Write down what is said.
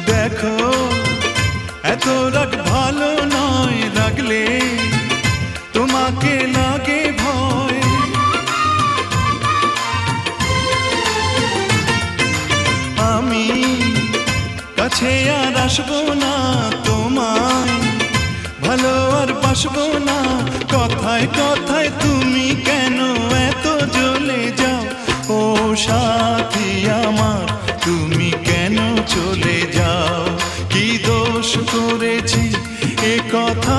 দেখো এত রাগ ভালো নয়, রাগলে তোমাকে লাগে ভয়। আমি কাছে আর আসবো না, তোমায় ভালো আর বাসবো না। কথায় কথায় তুমি কেন এত জ্বলে যাও, ও সাথী আমার তুমি কেন চলে যাও? কি দোষ করেছি এ কথা